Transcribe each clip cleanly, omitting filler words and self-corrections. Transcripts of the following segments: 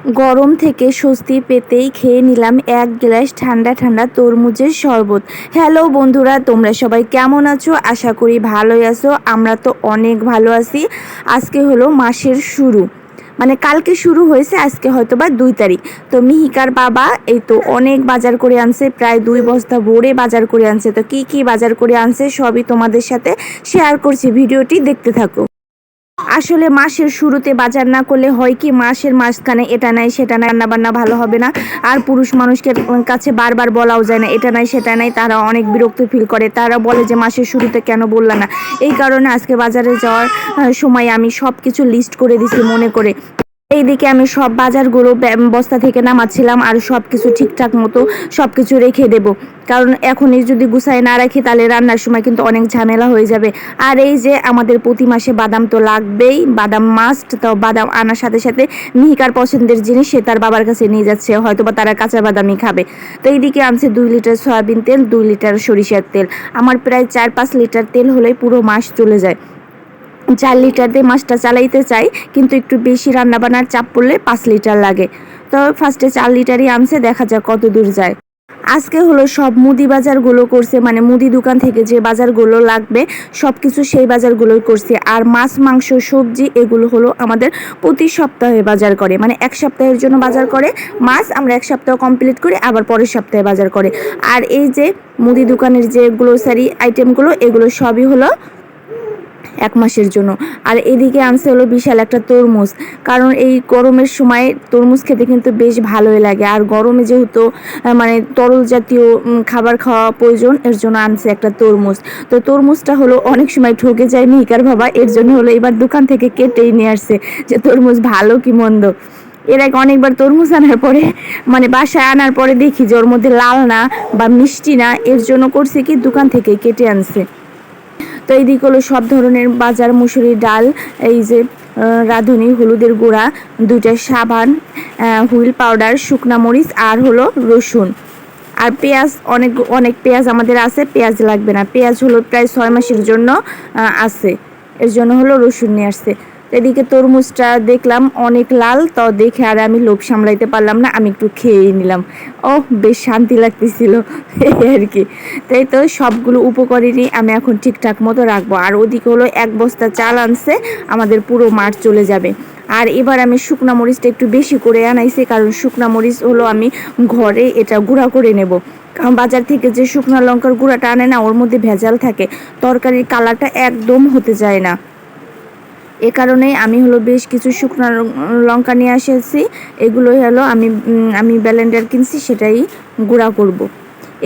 গরম থেকে স্বস্তি পেতেই খেয়ে নিলাম এক গ্লাস ঠান্ডা ঠান্ডা তরমুজের শরবত। হ্যালো বন্ধুরা, তোমরা সবাই কেমন আছো? আশা করি ভালোই আছো। আমরা তো অনেক ভালো আছি। আজকে হলো মাসের শুরু, মানে কালকে শুরু হয়েছে, আজকে হয়তো বা 2 তারিখ। তো মিহিকার বাবা এই তো অনেক বাজার করে আনছে, প্রায় 2 বস্তা ভরে বাজার করে আনছে। তো কি কি বাজার করে আনছে সবই তোমাদের সাথে শেয়ার করছি, ভিডিওটি দেখতে থাকো। আসলে মাসের শুরুতে বাজার না করলে হয় কি, মাসের মাঝখানে এটা নাই সেটা নাই, রান্না বান্না ভালো হবে না। আর পুরুষ মানুষকে কাছে বারবার বলাও যায় না এটা নাই সেটা নাই, তারা অনেক বিরক্ত ফিল করে। তারা বলে যে মাসের শুরুতে কেন বললা না। এই কারণে আজকে বাজারে যাওয়ার সময় আমি সব কিছু লিস্ট করে দিছি মনে করে। এইদিকে আমি সব বাজারগুলো বস্তা থেকে নামাচ্ছিলাম, আর সব কিছু ঠিকঠাক মতো সব কিছু রেখে দেব। কারণ এখনই যদি গুছায় না রাখি তাহলে রান্নার সময় কিন্তু অনেক ঝামেলা হয়ে যাবে। আর এই যে আমাদের প্রতি মাসে বাদাম তো লাগবেই, বাদাম মাস্ট। তো বাদাম আনার সাথে সাথে মিহিকার পছন্দের জিনিস সে তার বাবার কাছে নিয়ে যাচ্ছে, হয়তো বা তারা কাঁচা বাদামই খাবে। তো এইদিকে আনছে 2 লিটার সয়াবিন তেল, 2 লিটার সরিষার তেল। আমার প্রায় 4-5 লিটার তেল হলেই পুরো মাস চলে যায়। 4 লিটার দিয়ে মাছটা চালাইতে চাই, কিন্তু একটু বেশি রান্নাবান্নার চাপ পড়লে 5 লিটার লাগে। তো ফার্স্টে 4 লিটারই আনছে, দেখা যাক কত দূর যায়। আজকে হলো সব মুদি বাজারগুলো করছে, মানে মুদি দোকান থেকে যে বাজারগুলো লাগবে সব কিছু সেই বাজারগুলোই করছে। আর মাছ মাংস সবজি এগুলো হলো আমাদের প্রতি সপ্তাহে বাজার করে, মানে 1 সপ্তাহের জন্য বাজার করে। মাছ আমরা 1 সপ্তাহ কমপ্লিট করি, আবার পরের সপ্তাহে বাজার করে। আর এই যে মুদি দোকানের যে গ্রোসারি আইটেমগুলো এগুলো সবই হলো 1 মাসের জন্য। আর এদিকে আনছে হলো বিশাল একটা তরমুজ, কারণ এই গরমের সময় তরমুজ খেতে কিন্তু বেশ ভালোই লাগে। আর গরমে যেহেতু মানে তরল জাতীয় খাবার খাওয়া প্রয়োজন, এর জন্য আনছে একটা তরমুজ। তো তরমুজটা হলো অনেক সময় ঠকে যায় মিহিকার বাবা, এর জন্য হলো এবার দোকান থেকে কেটেই নিয়ে আসছে যে তরমুজ ভালো কি মন্দ। এর আগে অনেকবার তরমুজ আনার পরে, মানে বাসায় আনার পরে দেখি যে ওর মধ্যে লাল না বা মিষ্টি না, এর জন্য করছে কি দোকান থেকে কেটে আনছে। তো এইদিকে হলো সব ধরনের বাজার, মুসুরির ডাল, এই যে রাঁধুনি, হলুদের গুঁড়া, 2টা সাবান, হুইল পাউডার, শুকনা মরিচ, আর হলো রসুন। আর পেঁয়াজ, অনেক অনেক পেঁয়াজ আমাদের আছে, পেঁয়াজ লাগবে না। পেঁয়াজ হলো প্রায় 6 মাসের জন্য আছে, এর জন্য হলো রসুন নিয়ে আসছে। এদিকে তরমুজটা দেখলাম অনেক লাল, তো দেখে আর আমি লোভ সামলাইতে পারলাম না, আমি একটু খেয়েই নিলাম। ও বেশ শান্তি লাগতেছিল এই আর কি। তাই তো সবগুলো উপকরণই আমি এখন ঠিকঠাক মতো রাখবো। আর ওদিকে হলো 1 বস্তা চাল আনছে, আমাদের পুরো মাঠ চলে যাবে। আর এবার আমি শুকনা মরিচটা একটু বেশি করে আনাইছি, কারণ শুকনা মরিচ হলো আমি ঘরে এটা গুঁড়া করে নেব। কারণ বাজার থেকে যে শুকনো লঙ্কার গুঁড়াটা আনে না, ওর মধ্যে ভেজাল থাকে, তরকারির কালারটা একদম হতে যায় না। এ কারণেই আমি হলো বেশ কিছু শুকনো লঙ্কা নিয়ে এসেছি। এগুলোই হলো আমি ব্লেন্ডার কিনছি, সেটাই গুঁড়া করব।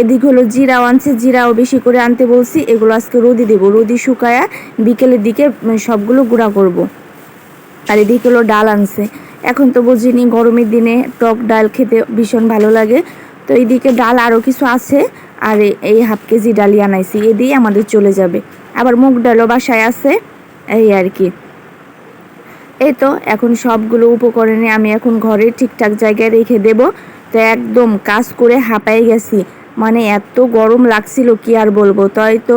এদিকে হলো জিরাও আনছে, জিরাও বেশি করে আনতে বলছি। এগুলো আজকে রোদি দেবো, রোদি শুকায়া বিকেলের দিকে সবগুলো গুঁড়া করব। আর এদিকে হলো ডাল আনছে। এখন তো বুঝিনি গরমের দিনে টক ডাল খেতে ভীষণ ভালো লাগে। তো এইদিকে ডাল আরও কিছু আছে, আর এই হাফ কেজি ডালই আনাইছি, এ দিয়ে আমাদের চলে যাবে। আবার মুগ ডালও বাসায় আছে, এই আর কি। এই তো এখন সবগুলো উপকরণে আমি এখন ঘরে ঠিকঠাক জায়গায় রেখে দেব। তো একদম কাজ করে হাঁপাই গেছি, মানে এত গরম লাগছিল কি আর বলবো। তাই তো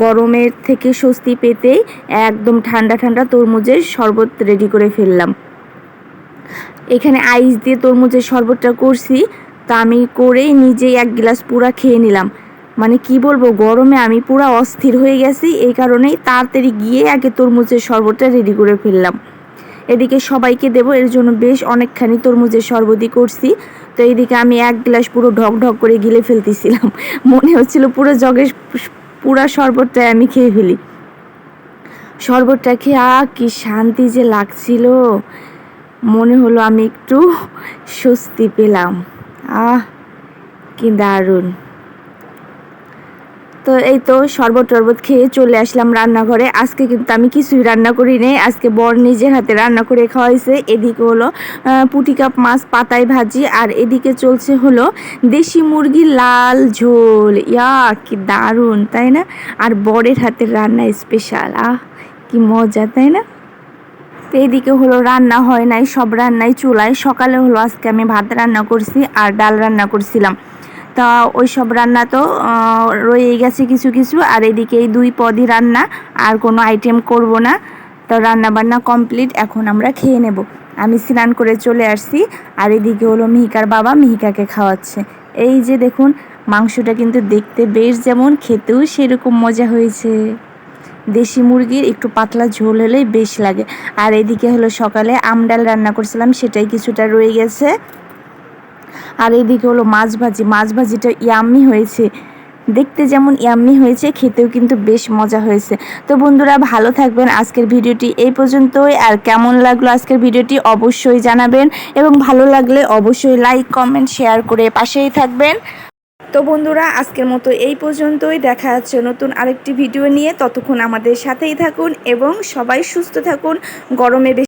গরমের থেকে স্বস্তি পেতেই একদম ঠান্ডা ঠান্ডা তরমুজের শরবত রেডি করে ফেললাম। এখানে আইস দিয়ে তরমুজের শরবতটা করছি, তা আমি করেই নিজেই 1 গ্লাস পুরা খেয়ে নিলাম। মানে কি বলবো, গরমে আমি পুরা অস্থির হয়ে গেছি, এই কারণেই তাড়াতাড়ি গিয়ে আগে তরমুজের শরবতটা রেডি করে ফেললাম। এদিকে সবাইকে দেবো, এর জন্য বেশ অনেকখানি তরমুজের শরবতই করছি। তো এইদিকে আমি 1 গ্লাস পুরো ঢক ঢক করে গিলে ফেলতেছিলাম, মনে হচ্ছিল পুরো জগের পুরা শরবতটাই আমি খেয়ে ফেলি। শরবতটা খেয়ে কি শান্তি যে লাগছিল, মনে হলো আমি একটু স্বস্তি পেলাম। কি দারুণ। তো এই তো শরবত টরবত খেয়ে চলে আসলাম রান্নাঘরে। আজকে কিন্তু আমি কিছুই রান্না করি নাই, আজকে বর নিজের হাতে রান্না করে খাওয়াইছে। এদিকে হলো পুঁটি কাপ মাছ পাতায় ভাজি, আর এদিকে চলছে হলো দেশি মুরগির লাল ঝোল। কি দারুণ তাই না? আর বরের হাতের রান্না স্পেশাল, কি মজা তাই না? তো এদিকে হলো রান্না হয় নাই, সব রান্নাই চুলায়। সকালে হলো আজকে আমি ভাত রান্না করছি আর ডাল রান্না করছিলাম। তা ওই সব রান্না তো রয়ে গেছে কিছু কিছু। আর এদিকে এই 2 পদই রান্না, আর কোনো আইটেম করব না। তো রান্না বান্না কমপ্লিট, এখন আমরা খেয়ে নেব। আমি স্নান করে চলে আসছি। আর এদিকে হলো মিহিকার বাবা মিহিকাকে খাওয়াচ্ছে। এই যে দেখুন, মাংসটা কিন্তু দেখতে বেশ যেমন, খেতেও সেরকম মজা হয়েছে। দেশি মুরগির একটু পাতলা ঝোল হলেই বেশ লাগে। আর এদিকে হলো সকালে আমডাল রান্না করছিলাম, সেটাই কিছুটা রয়ে গেছে। আর এদিকে হলো মাছ ভাজি, মাছ ভাজিটা ইয়াম্মি হয়েছে, দেখতে যেমন ইয়াম্মি হয়েছে, খেতেও কিন্তু বেশ মজা হয়েছে। তো বন্ধুরা ভালো থাকবেন, আজকের ভিডিওটি এই পর্যন্তই। আর কেমন লাগলো আজকের ভিডিওটি অবশ্যই জানাবেন, এবং ভালো লাগলে অবশ্যই লাইক কমেন্ট শেয়ার করে পাশেই থাকবেন। তো বন্ধুরা আজকের মতো এই পর্যন্তই, দেখা যাচ্ছে নতুন আরেকটি ভিডিও নিয়ে। ততক্ষণ আমাদের সাথেই থাকুন এবং সবাই সুস্থ থাকুন। গরমে